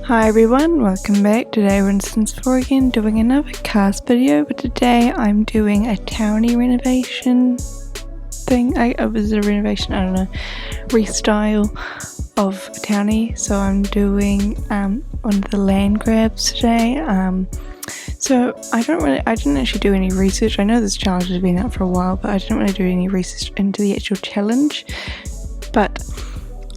Hi everyone, welcome back. Today we're in Sims 4 again, doing another cast video, but today I'm doing a Townie renovation thing. It was a renovation, I don't know, restyle of Townie. So I'm doing one of the Landgraabs today. So I didn't actually do any research. I know this challenge has been out for a while, but I didn't really do any research into the actual challenge. But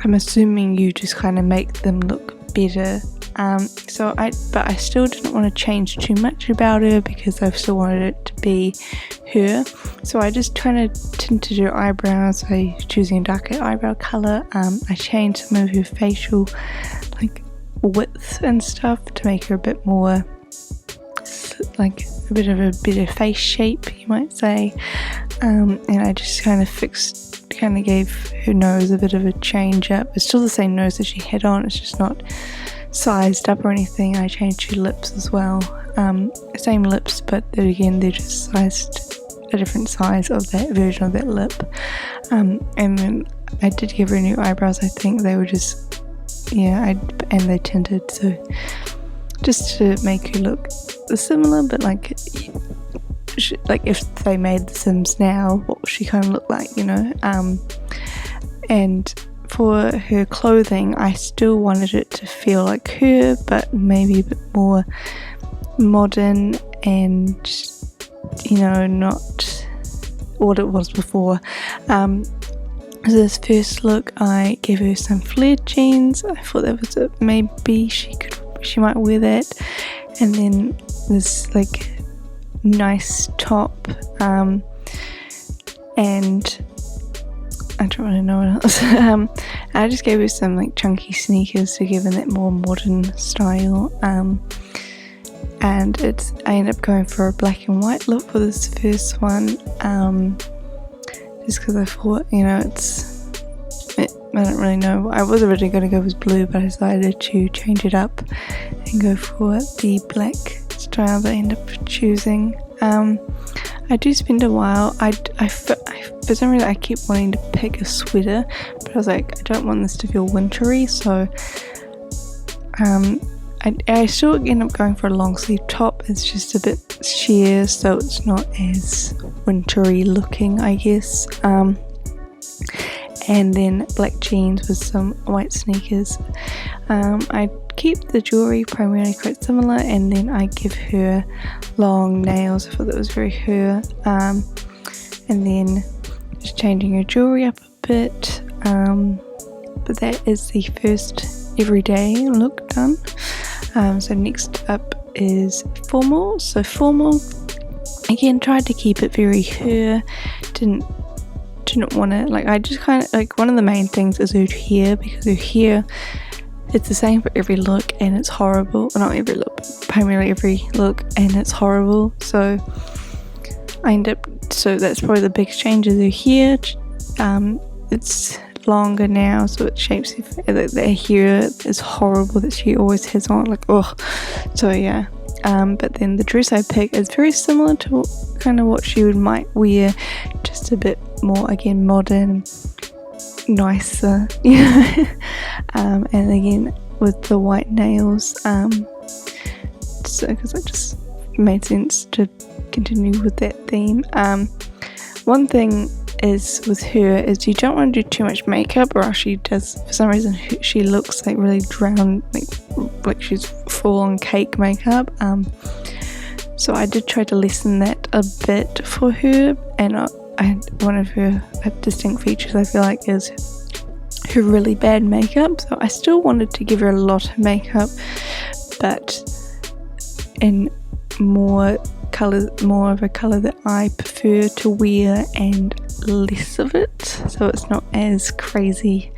I'm assuming you just kind of make them look better. But I still didn't want to change too much about her because I still wanted it to be her. So I just kind of tinted her eyebrows by choosing a darker eyebrow color. I changed some of her facial width and stuff to make her a bit more like a bit of a better face shape, you might say. And I just kind of gave her nose a bit of a change up. It's still the same nose that she had on, it's just not sized up or anything. I changed her lips as well. Same lips, but then again they're just sized a different size of that version of that lip. And then I did give her new eyebrows. I think they were just and they tinted, so just to make her look similar, but like if they made The Sims now, what would she kind of look like, you know? And for her clothing, I still wanted it to feel like her, but maybe a bit more modern and, you know, not what it was before. So this first look, I gave her some flared jeans. I thought that was maybe she might wear that, and then this like nice top, and I don't really know what else. I just gave her some like chunky sneakers to give her that more modern style. And I ended up going for a black and white look for this first one, just because I thought, you know, I don't really know. I was originally going to go with blue, but I decided to change it up and go for the black style that I ended up choosing. I do spend a while. For some reason I keep wanting to pick a sweater, but I was like, I don't want this to feel wintry, so I still end up going for a long sleeve top. It's just a bit sheer, so it's not as wintry looking, I guess. And then black jeans with some white sneakers. I keep the jewellery primarily quite similar, and then I give her long nails. I thought that was very her. And then just changing her jewellery up a bit. But that is the first everyday look done. So next up is formal. So formal, again, tried to keep it very her. Didn't want to, like, I just kind of, like, one of the main things is her hair, because her hair, it's the same for every look and it's horrible. Well, not every look, but primarily every look, and it's horrible. So that's probably the biggest change is her hair. It's longer now, so it shapes the hair is horrible that she always has on, like, ugh. So yeah. But then the dress I picked is very similar to kind of what she might wear, just a bit more, again, modern, nicer, you know. And again with the white nails, so because it just made sense to continue with that theme. One thing is with her is you don't want to do too much makeup, or else she does, for some reason she looks like really drowned, like she's full on cake makeup. So I did try to lessen that a bit for her, and one of her distinct features I feel like is her really bad makeup. So I still wanted to give her a lot of makeup, but in more of a colour that I prefer to wear, and less of it, so it's not as crazy,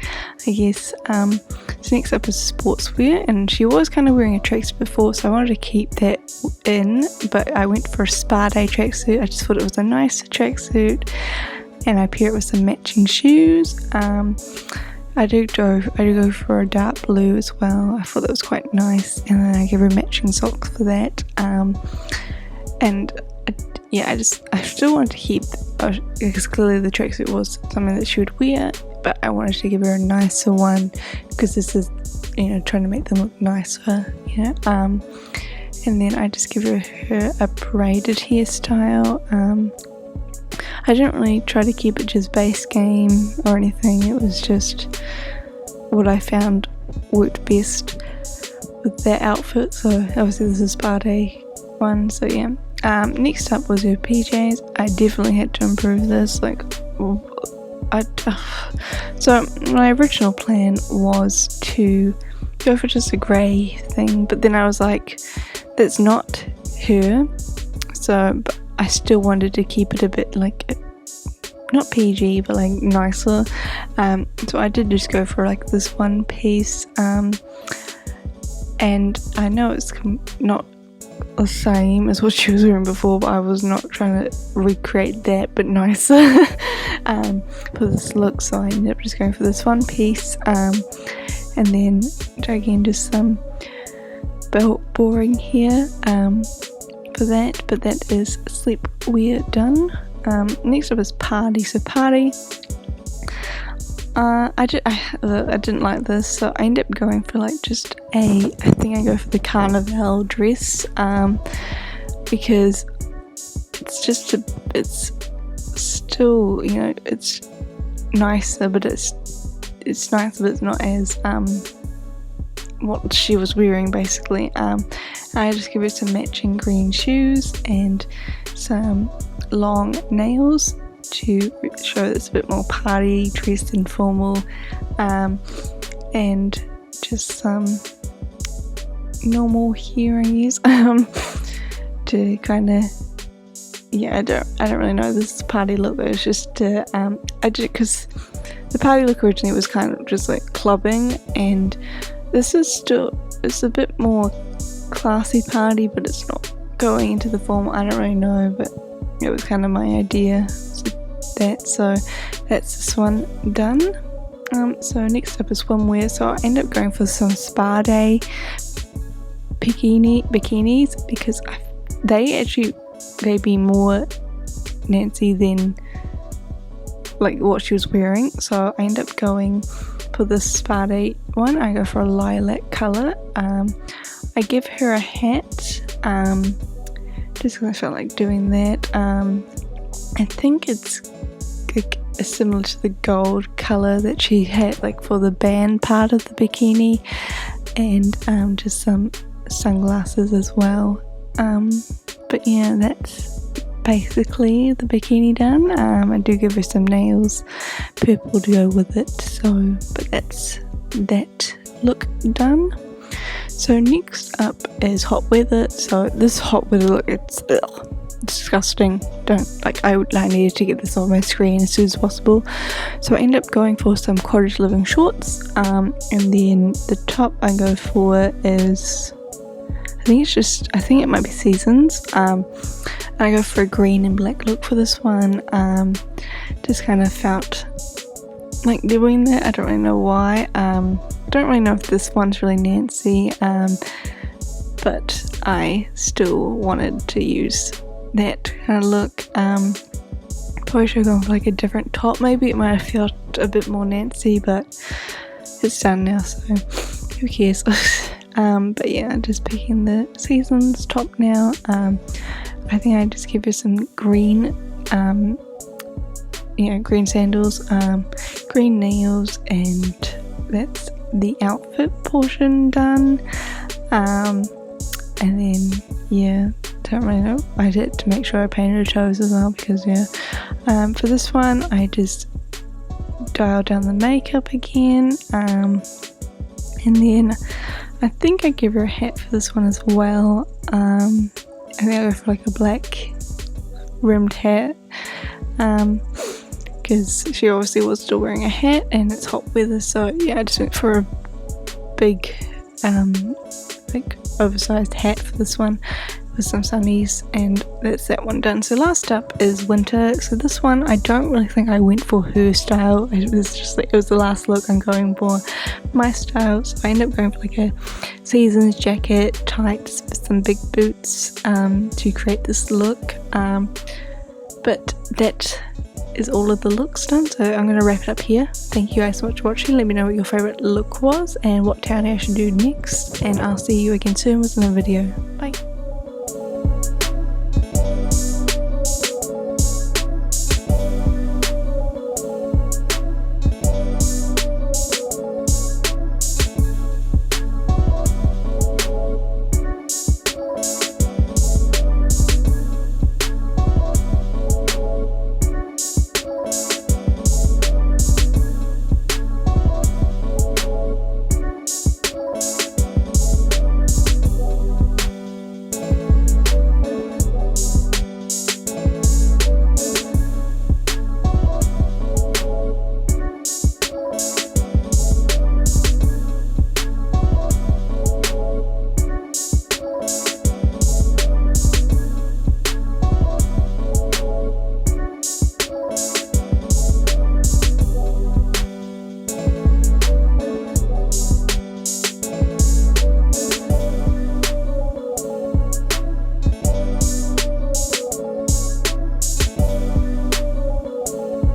I guess. So next up is sportswear, and she was kind of wearing a tracksuit before, so I wanted to keep that in, but I went for a spa day tracksuit. I just thought it was a nice tracksuit, and I pair it with some matching shoes. I do go for a dark blue as well. I thought that was quite nice, and then I give her matching socks for that. And yeah, I still wanted to keep, because clearly the tracksuit was something that she would wear, but I wanted to give her a nicer one, because this is, you know, trying to make them look nicer, you know. And then I just give her a braided hairstyle. I didn't really try to keep it just base game or anything. It was just what I found worked best with that outfit. So obviously this is spa day one, so yeah. Next up was her PJs. I definitely had to improve this. Like, so my original plan was to go for just a grey thing, but then I was like, that's not her. So but I still wanted to keep it a bit like, not PG, but like nicer. So I did just go for like this one piece. And I know it's not the same as what she was wearing before, but I was not trying to recreate that, but nicer for this look. So I ended up just going for this one piece, and then again just some boring hair for that. But that is sleepwear done. Next up is party. So party, I didn't like this, so I ended up going for like just I think I go for the carnival dress, because it's still, you know, it's nicer, but it's nicer, but it's not as what she was wearing basically. I just give her some matching green shoes and some long nails to show that it's a bit more party dressed and formal, and just some normal hair, I guess, to kind of, yeah, I don't really know this party look, but it's just I did, because the party look originally was kind of just like clubbing, and this is still, it's a bit more classy party, but it's not going into the formal. I don't really know, but it was kind of my idea. So that's this one done. So next up is swimwear. So I ended up going for some spa day bikinis, because they'd be more Nancy than like what she was wearing. So I ended up going for this spa day one. I go for a lilac colour. I give her a hat, just because I felt like doing that. I think it's similar to the gold colour that she had like for the band part of the bikini, and just some sunglasses as well. But yeah, that's basically the bikini done. I do give her some nails, purple to go with it. So, but that's that look done. So next up is hot weather. So this hot weather look, it's disgusting. I needed to get this on my screen as soon as possible. So I ended up going for some cottage living shorts, and then the top I go for is, I think it might be Seasons. I go for a green and black look for this one. Just kind of felt like doing that. I don't really know why. Don't really know if this one's really Nancy, but I still wanted to use that kind of look. Probably should have gone for like a different top. Maybe it might have felt a bit more Nancy, but it's done now, so who cares. But yeah, just picking the Seasons top now. I think I just give her some green, green sandals, green nails, and that's the outfit portion done. And then yeah, don't really know, I did to make sure I painted her toes as well, because for this one I just dialed down the makeup again, and then I think I give her a hat for this one as well. I think I go for like a black rimmed hat, because she obviously was still wearing a hat and it's hot weather. So yeah, I just went for a big like oversized hat for this one. with some sunnies, and that's that one done. So last up is winter. So this one, I don't really think I went for her style. It was just like, it was the last look I'm going for my style. So I ended up going for like a seasons jacket, tights, some big boots to create this look. But that is all of the looks done, so I'm going to wrap it up here. Thank you guys so much for watching. Let me know what your favourite look was and what Townie I should do next, and I'll see you again soon with another video. Bye.